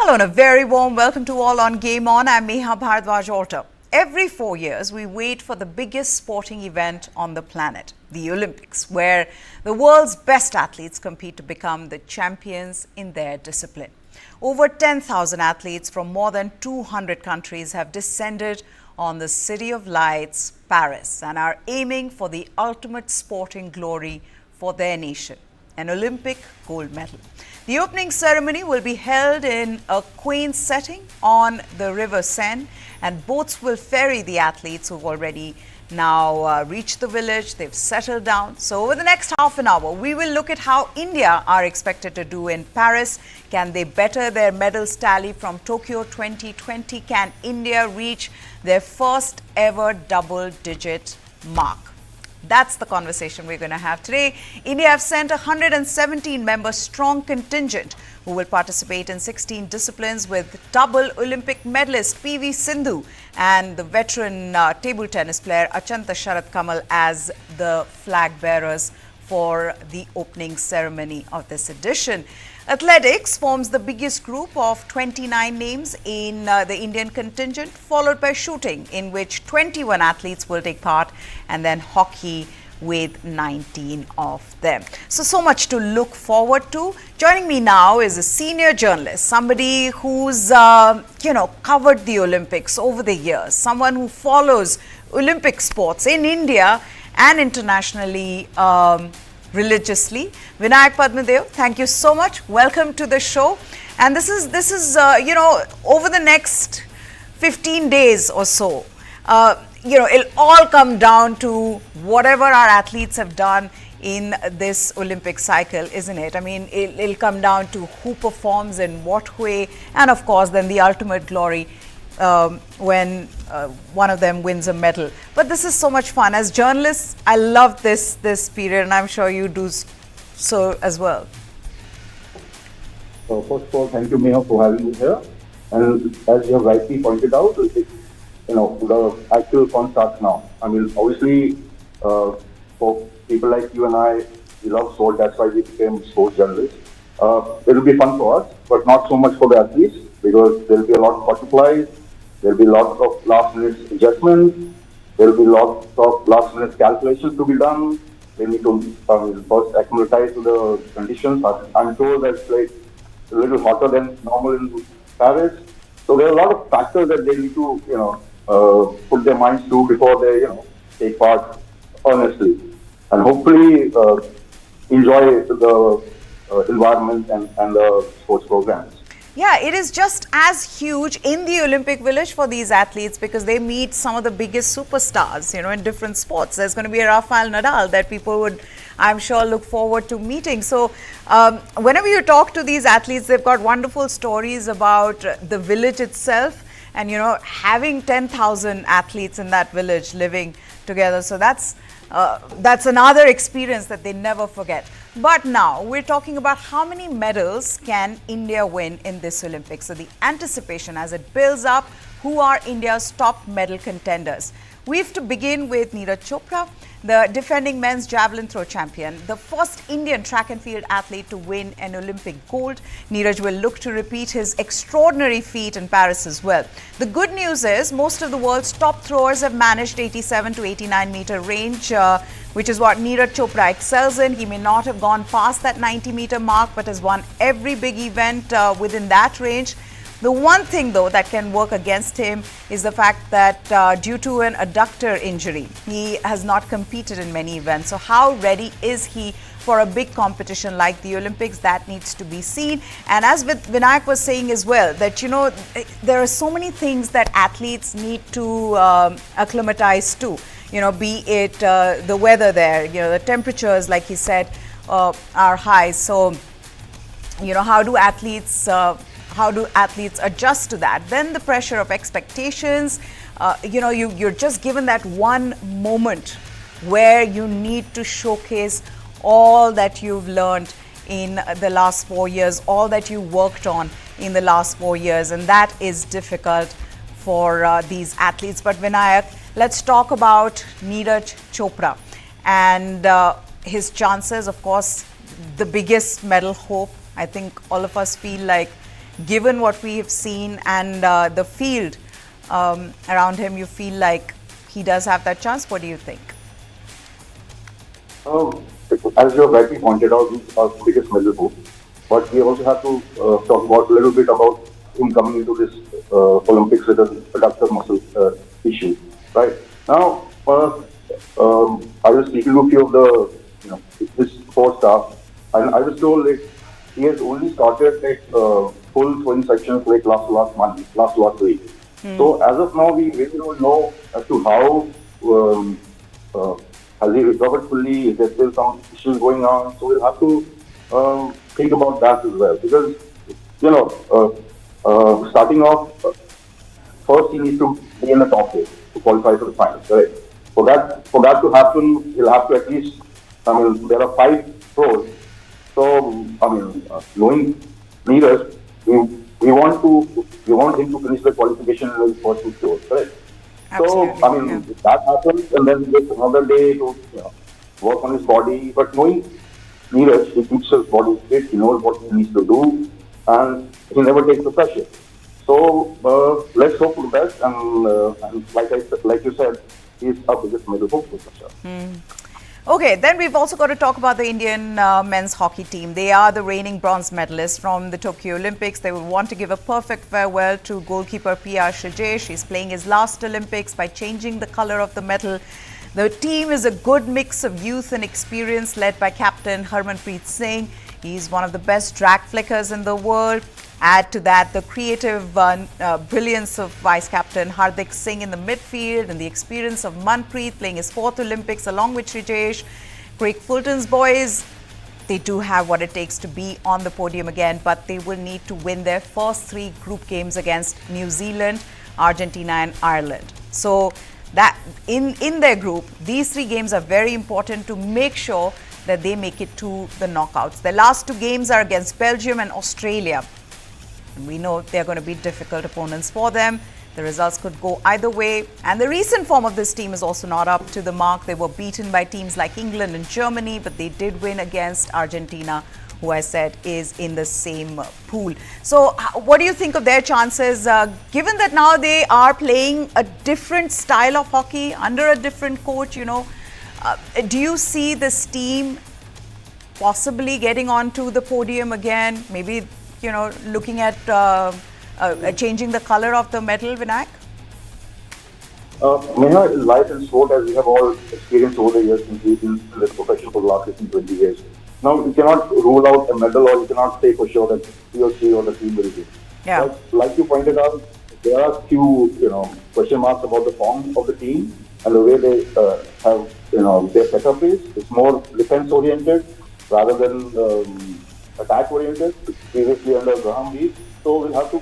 Hello and a very warm welcome to all on Game On. I'm Meha Bharadwaj Alter. Every 4 years, we wait for the biggest sporting event on the planet, the Olympics, where the world's best athletes compete to become the champions in their discipline. Over 10,000 athletes from more than 200 countries have descended on the City of Lights, Paris, and are aiming for the ultimate sporting glory for their nation, an Olympic gold medal. The opening ceremony will be held in a quaint setting on the River Seine, and boats will ferry the athletes who've already now reached the village. They've settled down. So over the next half an hour, we will look at how India are expected to do in Paris. Can they better their medals tally from Tokyo 2020? Can India reach their first ever double-digit mark? That's the conversation we're going to have today. India have sent a 117-member strong contingent who will participate in 16 disciplines with double Olympic medalist PV Sindhu and the veteran table tennis player Achanta Sharat Kamal as the flag bearers for the opening ceremony of this edition. Athletics forms the biggest group of 29 names in the Indian contingent, followed by shooting, in which 21 athletes will take part, and then hockey with 19 of them. So much to look forward to. Joining me now is a senior journalist, somebody who's, covered the Olympics over the years, someone who follows Olympic sports in India and internationally religiously. Vinayak Padmadev, thank you so much. Welcome to the show. And this is over the next 15 days or so, it'll all come down to whatever our athletes have done in this Olympic cycle, isn't it? I mean, it'll come down to who performs in what way, and of course, then the ultimate glory when one of them wins a medal. But this is so much fun. As journalists, I love this period, and I'm sure you do so as well. So first of all, thank you, Meha, for having me here. And as you have rightly pointed out, the actual fun starts now. I mean, obviously, for people like you and I, we love sport. That's why we became sports journalists. It'll be fun for us, but not so much for the athletes, because there'll be a lot of butterflies. There'll be lots of last-minute adjustments. There'll be lots of last-minute calculations to be done. They need to first acclimatize to the conditions. I'm sure that it's like a little hotter than normal in Paris. So there are a lot of factors that they need to, put their minds to before they, take part earnestly. And hopefully enjoy the environment and the sports programs. Yeah, it is just as huge in the Olympic Village for these athletes because they meet some of the biggest superstars, in different sports. There's going to be a Rafael Nadal that people would, I'm sure, look forward to meeting. So whenever you talk to these athletes, they've got wonderful stories about the village itself and, having 10,000 athletes in that village living together. So that's another experience that they never forget. But now we're talking about how many medals can India win in this Olympics. So the anticipation as it builds up, who are India's top medal contenders? We have to begin with Neeraj Chopra, the defending men's javelin throw champion, the first Indian track and field athlete to win an Olympic gold. Neeraj will look to repeat his extraordinary feat in Paris as well. The good news is most of the world's top throwers have managed 87 to 89 meter range, which is what Neeraj Chopra excels in. He may not have gone past that 90-meter mark, but has won every big event within that range. The one thing, though, that can work against him is the fact that due to an adductor injury, he has not competed in many events. So how ready is he for a big competition like the Olympics? That needs to be seen. And as Vinayak was saying as well, that, there are so many things that athletes need to acclimatize to, be it the weather there, the temperatures, like he said, are high. So, how do athletes adjust to that? Then the pressure of expectations, you're just given that one moment where you need to showcase all that you've learned in the last 4 years, all that you worked on in the last 4 years, and that is difficult for these athletes. But Vinayak, let's talk about Neeraj Chopra and his chances. Of course, the biggest medal hope. I think all of us feel like given what we have seen and the field around him, you feel like he does have that chance? What do you think? As you have rightly pointed out, he's our biggest medal hope. But we also have to talk about a little bit about him coming into this Olympics with an adductor muscle issue. Right now, I was speaking to a few of the his support staff, and I was told that he has only started full swing sections last week. So as of now, we really don't know as to how has he recovered fully. Is there still some issues going on? So we'll have to think about that as well, because starting off, first he needs to be in the top 8 to qualify for the finals. Right? For that to happen, he'll have to at least. There are 5 pros. So knowing Neeraj, we want him to finish the qualification in the first 2 shows, correct? Absolutely, So if that happens, and then just another day to work on his body. But knowing Neeraj, he keeps his body fit. He knows what he needs to do, and he never takes the pressure. So let's hope for the best. And like you said, he's our biggest medal hope for sure. Okay, then we've also got to talk about the Indian men's hockey team. They are the reigning bronze medalists from the Tokyo Olympics. They will want to give a perfect farewell to goalkeeper P.R. Shajesh. He's playing his last Olympics by changing the colour of the medal. The team is a good mix of youth and experience, led by captain Harmanpreet Singh. He's one of the best drag flickers in the world. Add to that the creative brilliance of Vice Captain Hardik Singh in the midfield and the experience of Manpreet playing his 4th Olympics along with Shajesh. Craig Fulton's boys, they do have what it takes to be on the podium again, but they will need to win their first 3 group games against New Zealand, Argentina and Ireland. So that in their group, these 3 games are very important to make sure that they make it to the knockouts. Their last 2 games are against Belgium and Australia. And we know they're going to be difficult opponents for them. The results could go either way. And the recent form of this team is also not up to the mark. They were beaten by teams like England and Germany, but they did win against Argentina, who I said is in the same pool. So what do you think of their chances, given that now they are playing a different style of hockey under a different coach, do you see this team possibly getting onto the podium again? Maybe looking at changing the colour of the medal, Vinayak? Neha, in life and sport, as we have all experienced over the years since we've been in this profession for the last 15, 20 years. Now, you cannot rule out a medal, or you cannot say for sure that he or she or the team will win. Yeah. But like you pointed out, there are few question marks about the form of the team and the way they have their setup is. It's more defense oriented rather than attack oriented, previously under Graham Reed. So we'll have to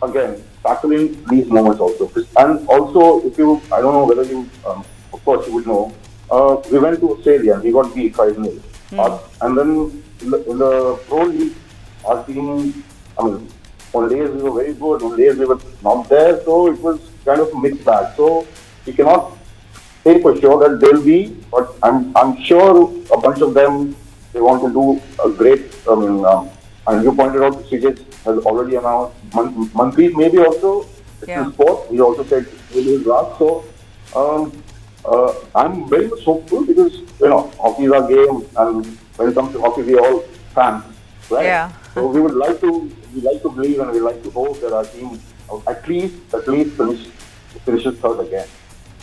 again factor in these moments also. And also, I don't know whether you, of course you would know, we went to Australia and we got beat 5-0. And then in the pro league, our team, on days we were very good, on days we were not there, so it was kind of a mixed bag. So we cannot say for sure that they'll be, but I'm sure a bunch of them, they want to do a great, and you pointed out CJ has already announced, Manpreet maybe also, it's in sport, he also said maybe his last. So I'm very much hopeful because, hockey is our game, and when it comes to hockey, we all fans, right? Yeah. So we like to believe and we like to hope that our team at least finishes 3rd again.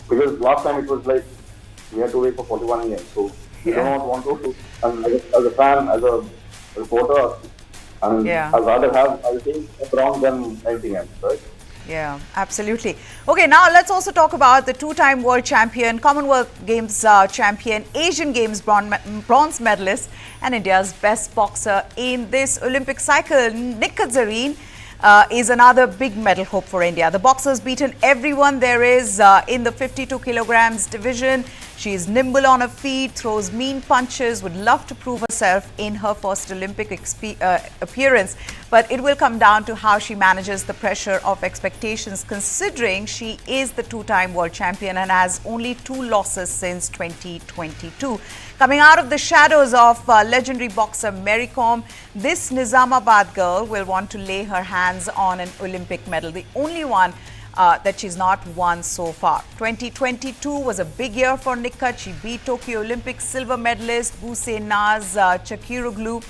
Because last time it was like we had to wait for 41 years. So we don't want to, and as a fan, as a reporter, I'd rather have, I think, a bronze than anything else, right? Yeah, absolutely. Okay, now let's also talk about the 2-time world champion, Commonwealth Games champion, Asian Games bronze medalist, and India's best boxer in this Olympic cycle. Nikhat Zarin is another big medal hope for India. The boxer's beaten everyone there is in the 52 kilograms division. She is nimble on her feet, throws mean punches, would love to prove herself in her first Olympic appearance. But it will come down to how she manages the pressure of expectations, considering she is the two-time world champion and has only 2 losses since 2022. Coming out of the shadows of legendary boxer Mary Kom, this Nizamabad girl will want to lay her hands on an Olympic medal, the only one that she's not won so far. 2022 was a big year for Nikhat. She beat Tokyo Olympic silver medalist Buse Naz Chakiroglu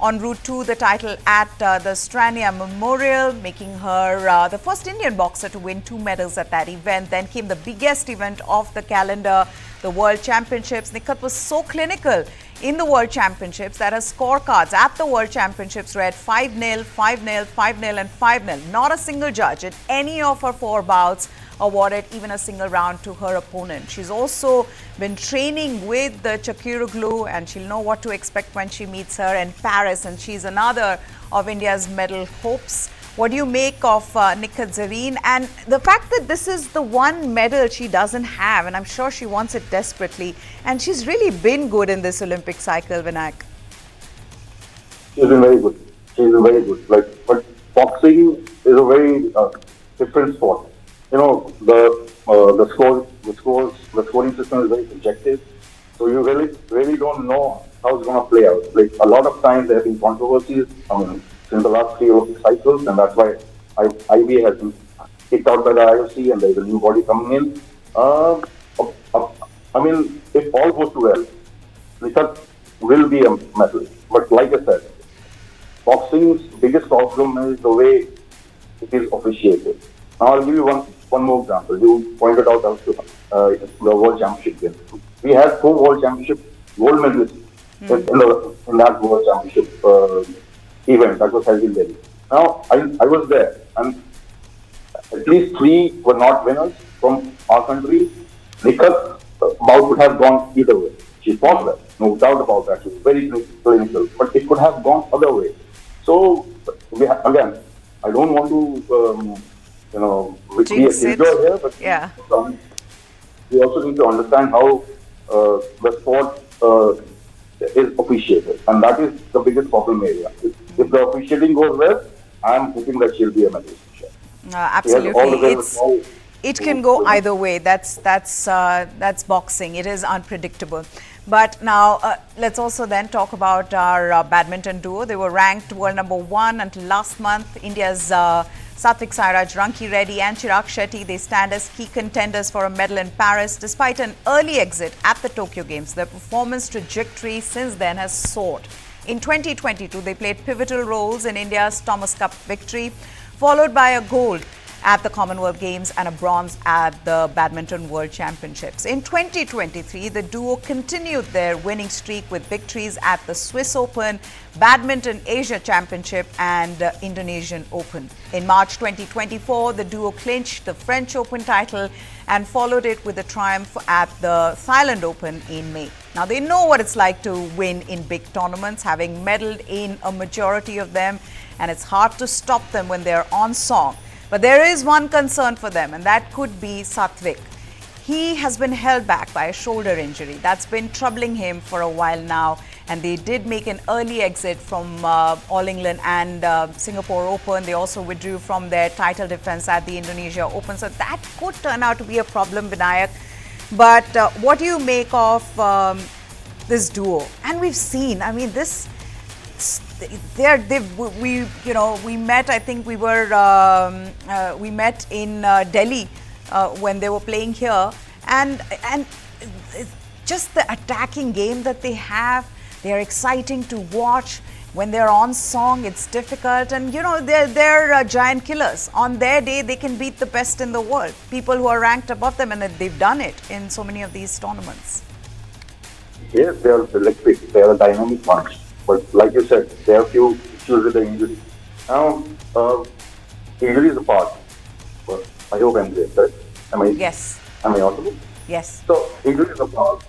en route to the title at the Strania Memorial, making her the first Indian boxer to win 2 medals at that event. Then came the biggest event of the calendar, the World Championships. Nikhat was so clinical in the World Championships that her scorecards at the World Championships read 5-0, 5-0, 5-0 and 5-0. Not a single judge in any of her 4 bouts awarded even a single round to her opponent. She's also been training with the Chakiroglu, and she'll know what to expect when she meets her in Paris, and she's another of India's medal hopes. What do you make of Nikhat Zarin and the fact that this is the one medal she doesn't have, and I'm sure she wants it desperately, and she's really been good in this Olympic cycle, Vinayak? She's been very good. She's been very good. But boxing is a very different sport. You know, the scoring system is very subjective. So you really don't know how it's going to play out. Like a lot of times there have been controversies. Since the last 3 Olympic cycles, and that's why IBA has been kicked out by the IOC, and there's a new body coming in. If all goes well, Nikhat will be a medalist. But like I said, boxing's biggest problem is the way it is officiated. Now I'll give you one more example. You pointed out also the World Championship game. We had 4 World Championship gold medalists in that World Championship event that was held in Delhi. Now, I was there, and at least 3 were not winners from our country. Nikhat's bout would have gone either way. She fought well, no doubt about that. She was very clinical, but it could have gone other way. So, again, I don't want to, be a hero here, but yeah. We also need to understand how the sport is officiated, and that is the biggest problem area. If the officiating goes well, I am hoping that she'll be a medalist. Absolutely, it can go either way. That's boxing. It is unpredictable. But now let's also then talk about our badminton duo. They were ranked world number 1 until last month. India's Satvik Sairaj, Ranki Reddy and Chirag Shetty, they stand as key contenders for a medal in Paris. Despite an early exit at the Tokyo Games, their performance trajectory since then has soared. In 2022, they played pivotal roles in India's Thomas Cup victory, followed by a gold at the Commonwealth Games and a bronze at the Badminton World Championships. In 2023, the duo continued their winning streak with victories at the Swiss Open, Badminton Asia Championship and Indonesian Open. In March 2024, the duo clinched the French Open title and followed it with a triumph at the Thailand Open in May. Now, they know what it's like to win in big tournaments, having medaled in a majority of them, and it's hard to stop them when they're on song. But there is one concern for them, and that could be Satvik. He has been held back by a shoulder injury. That's been troubling him for a while now, and they did make an early exit from All England and Singapore Open. They also withdrew from their title defense at the Indonesia Open. So that could turn out to be a problem, Vinayak. But what do you make of this duo? And we've seen, I mean, this... we met. I think we met in Delhi when they were playing here, and just the attacking game that they have. They are exciting to watch. When they're on song, it's difficult, and they're giant killers. On their day, they can beat the best in the world, people who are ranked above them, and they've done it in so many of these tournaments. Yes, they are electric. They are a dynamic bunch. But like you said, there are few issues with the injury. Now, injuries apart, I hope I'm there, correct? Yes. Am I audible? Yes. So, injuries apart,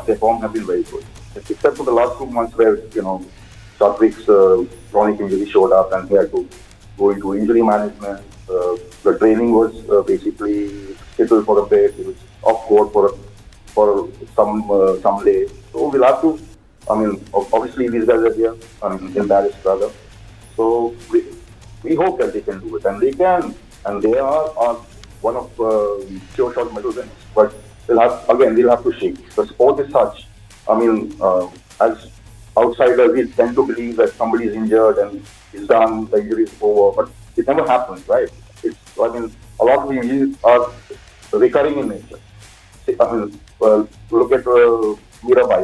their form have been very good. Except for the last 2 months where, Satvik's chronic injury showed up and he had to go into injury management. The training was basically scheduled for a bit. He was off court for for some day. So we'll have to. I mean, obviously these guys are here. I mean, in Paris rather. So we hope that they can do it, and they can, and they are one of sure shot medal winners. But we'll have to see. The sport is such. I mean, as outsiders, we tend to believe that somebody is injured and it's done, the injury is over, but it never happens, right? I mean, a lot of injuries are recurring in nature. I mean, look at Mirabai.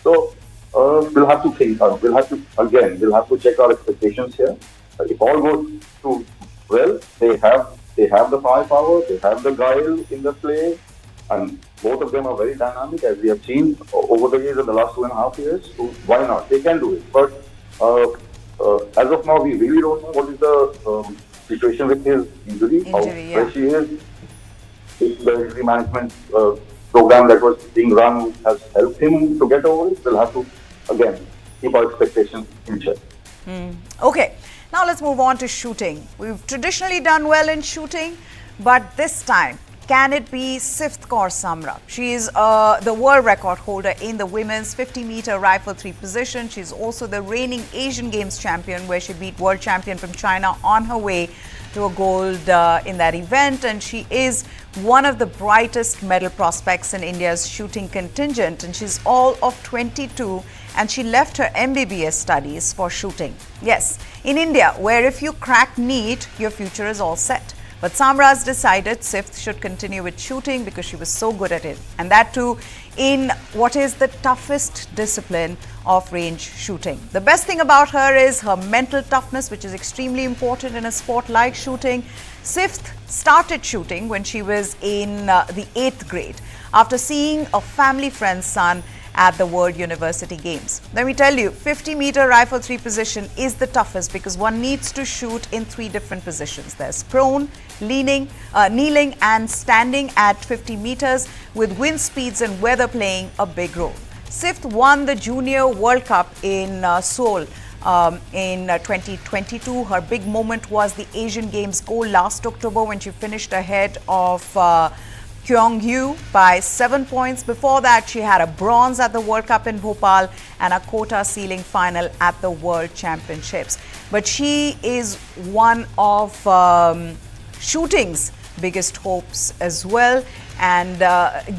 So we'll have to think. We'll have to check our expectations here. If all goes to well, they have the firepower, they have the guile in the play, and both of them are very dynamic, as we have seen over the years, in the last 2.5 years. So why not? They can do it. But as of now, we really don't know what is the situation with his injury, how fresh he is. If the injury management program that was being run has helped him to get over it, we'll have to, again, keep our expectations in check. Okay, now let's move on to shooting. We've traditionally done well in shooting, but this time, can it be Sifth Kaur Samra? She is the world record holder in the women's 50-meter rifle 3 position. She's also the reigning Asian Games champion, where she beat world champion from China on her way to a gold in that event. And she is one of the brightest medal prospects in India's shooting contingent. And she's all of 22, and she left her MBBS studies for shooting. Yes, in India, where if you crack NEET, your future is all set. But Samra has decided Sifth should continue with shooting because she was so good at it. And that too in what is the toughest discipline of range shooting. The best thing about her is her mental toughness, which is extremely important in a sport like shooting. Sifth started shooting when she was in the 8th grade after seeing a family friend's son at the World University Games. Let me tell you, 50-meter rifle 3 position is the toughest because one needs to shoot in 3 different positions. There's prone, kneeling and standing at 50 meters, with wind speeds and weather playing a big role. Sifth won the Junior World Cup in Seoul in 2022. Her big moment was the Asian Games gold last October when she finished ahead of Kyung-Yu by 7 points. Before that, she had a bronze at the World Cup in Bhopal and a quota ceiling final at the World Championships. But she is one of shooting's biggest hopes as well. And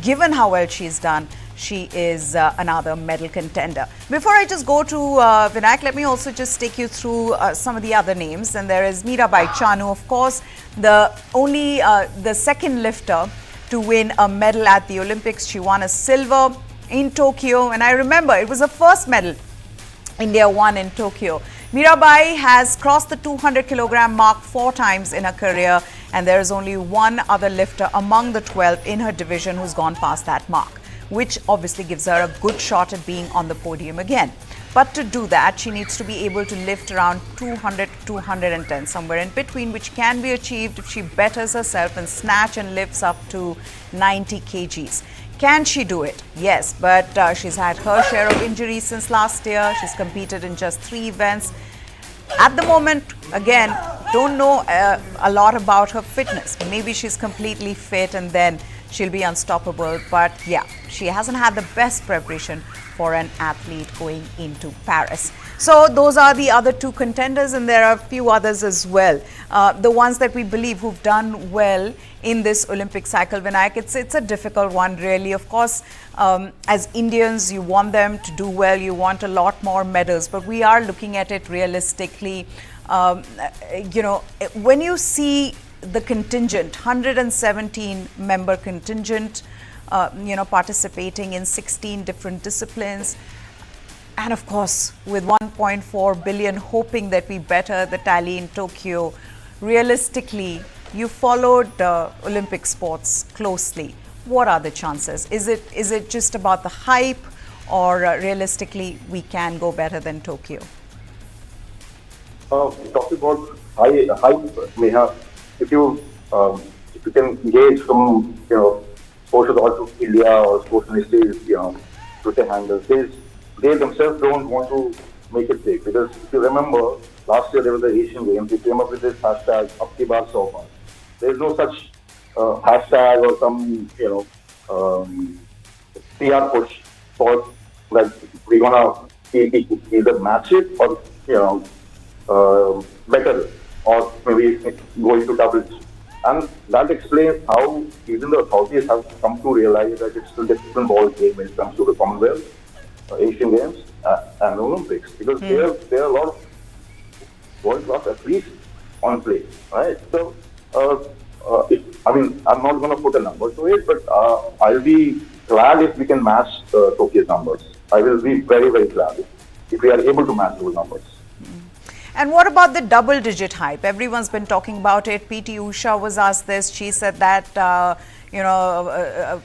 given how well she's done, she is another medal contender. Before I just go to Vinayak, let me also just take you through some of the other names. And there is Mirabai Chanu, of course, the second lifter to win a medal at the Olympics. She won a silver in Tokyo, and I remember it was the first medal India won in Tokyo. Mirabai has crossed the 200 kilogram mark 4 times in her career, and there is only one other lifter among the 12 in her division who's gone past that mark, which obviously gives her a good shot at being on the podium again. But to do that, she needs to be able to lift around 200 to 210, somewhere in between, which can be achieved if she betters herself and snatch and lifts up to 90 kgs. Can she do it? Yes, but she's had her share of injuries since last year. She's competed in just 3 events. At the moment, again, don't know a lot about her fitness. Maybe she's completely fit and then she'll be unstoppable. But yeah, she hasn't had the best preparation for an athlete going into Paris. So those are the other 2 contenders, and there are a few others as well. The ones that we believe who've done well in this Olympic cycle. Vinayak, it's a difficult one, really. Of course, as Indians, you want them to do well. You want a lot more medals, but we are looking at it realistically. When you see the contingent, 117 member contingent, participating in 16 different disciplines. And of course, with 1.4 billion hoping that we better the tally in Tokyo, realistically, you followed Olympic sports closely. What are the chances? Is it just about the hype, or realistically, we can go better than Tokyo? Talking about hype, Neha, if you can gauge from Sports Authority of India or Sports Ministry's Twitter handles, they themselves don't want to make it big, because if you remember, last year there was the Asian Games. They came up with this hashtag "Abki Baar so. There is no such hashtag or some PR push for that we're gonna either match it or better or maybe go into doubles. And that explains how even the authorities have come to realize that it's a different ball game when it comes to the Commonwealth, Asian Games, and Olympics, because there are a lot of world-class athletes on play, right? So, I'm not going to put a number to it, but I'll be glad if we can match Tokyo's numbers. I will be very, very glad if we are able to match those numbers. And what about the double-digit hype? Everyone's been talking about it. PT Usha was asked this. She said that,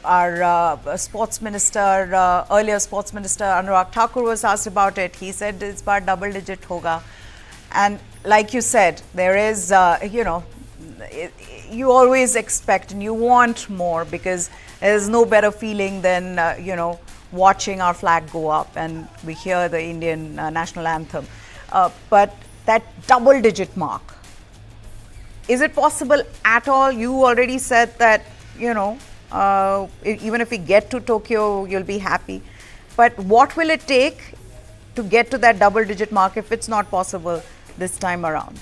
our sports minister, earlier sports minister Anurag Thakur was asked about it. He said it's about double-digit hoga. And like you said, there is, you always expect and you want more, because there's no better feeling than, watching our flag go up and we hear the Indian national anthem. But that double-digit mark, is it possible at all? You already said that, even if we get to Tokyo, you'll be happy. But what will it take to get to that double-digit mark if it's not possible this time around?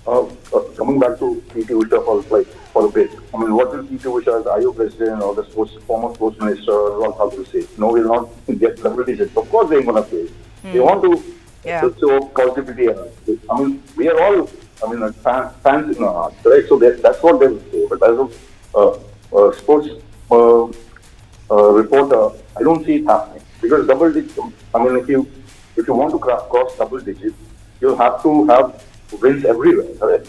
Coming back to PT Usha for a bit, what will PT Usha as IO president or the former sports minister Anurag Thakur say? No, we'll not get double digits. Of course, they're going to say. They want to show positivity. We are all, fans in our hearts, right? So that's what they will say. But as a sports reporter, I don't see it happening, because double digits. If you want to cross double digits, you'll have to have wins everywhere, correct?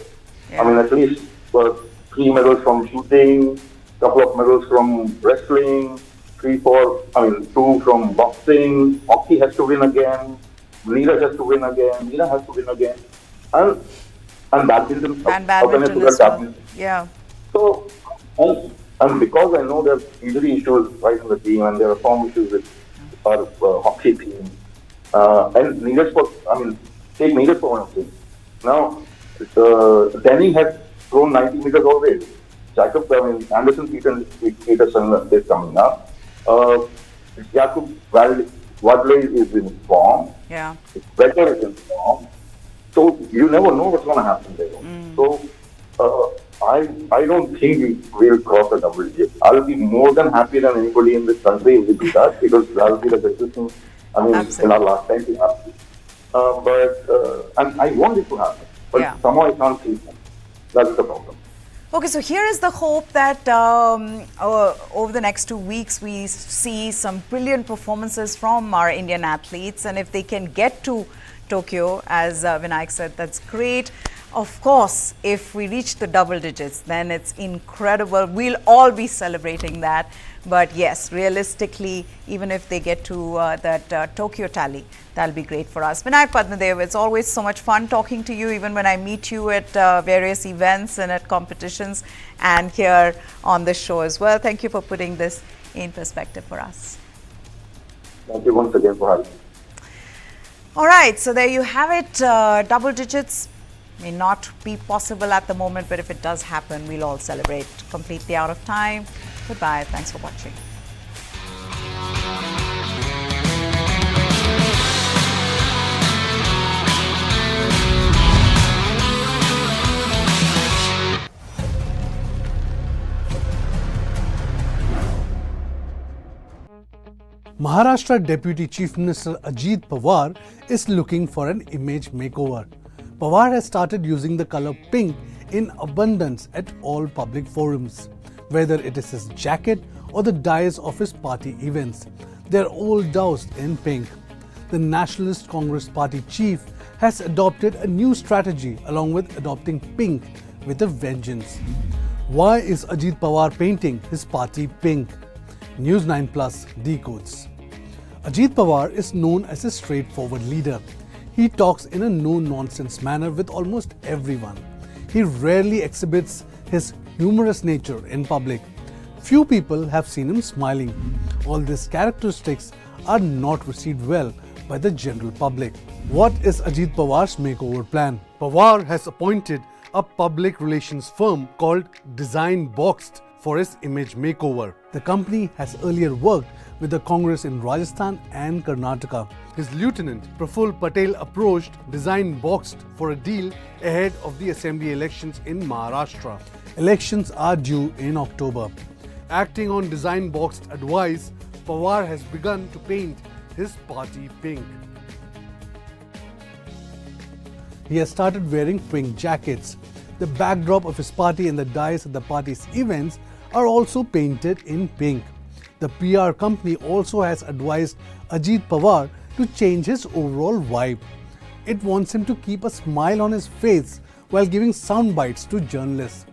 Yeah. At least 3 medals from shooting, couple of medals from wrestling, 2 from boxing. Hockey has to win again. Neeraj has to win again. Meena has to win again. And badminton. And badminton as well. Yeah. So, and because I know there are injury issues right in the team and there are form issues with our hockey team. And Neeraj take Neeraj for one of things. Now, Denning had thrown 90 meters already. Anderson Peterson is coming up. Jakub Wadley is in form. Yeah. Better is in form. So you never know what's going to happen there. So I don't think we'll cross a double digit. I'll be more than happy than anybody in this country if we do that, because that'll be the best thing. In our last time to happen. And I want it to happen, but somehow I can't see it. That's the problem. Okay, so here is the hope that over the next 2 weeks we see some brilliant performances from our Indian athletes, and if they can get to Tokyo, as Vinayak said, that's great. Of course, if we reach the double digits, then it's incredible. We'll all be celebrating that. But yes, realistically, even if they get to that Tokyo tally, that'll be great for us. Vinayak Padmadev, it's always so much fun talking to you, even when I meet you at various events and at competitions and here on this show as well. Thank you for putting this in perspective for us. Thank you once again for having me. All right, so there you have it. Double digits may not be possible at the moment, but if it does happen, we'll all celebrate. Completely out of time. Goodbye. Thanks for watching. Maharashtra Deputy Chief Minister Ajit Pawar is looking for an image makeover. Pawar has started using the color pink in abundance at all public forums. Whether it is his jacket or the dais of his party events, they are all doused in pink. The Nationalist Congress Party chief has adopted a new strategy along with adopting pink with a vengeance. Why is Ajit Pawar painting his party pink? News 9 Plus decodes. Ajit Pawar is known as a straightforward leader. He talks in a no-nonsense manner with almost everyone. He rarely exhibits his humorous nature in public. Few people have seen him smiling. All these characteristics are not received well by the general public. What is Ajit Pawar's makeover plan? Pawar has appointed a public relations firm called Design Boxed for his image makeover. The company has earlier worked with the Congress in Rajasthan and Karnataka. His lieutenant, Praful Patel, approached Design Boxed for a deal ahead of the assembly elections in Maharashtra. Elections are due in October. Acting on Design Boxed advice, Pawar has begun to paint his party pink. He has started wearing pink jackets. The backdrop of his party and the dice at the party's events are also painted in pink. The PR company also has advised Ajit Pawar to change his overall vibe. It wants him to keep a smile on his face while giving sound bites to journalists.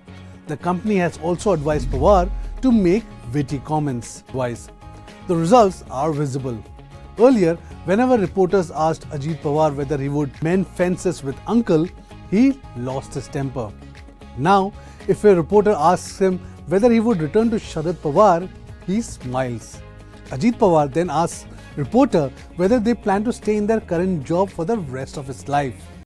The company has also advised Pawar to make witty comments. The results are visible. Earlier, whenever reporters asked Ajit Pawar whether he would mend fences with uncle, he lost his temper. Now, if a reporter asks him whether he would return to Sharad Pawar, he smiles. Ajit Pawar then asks reporter whether they plan to stay in their current job for the rest of his life.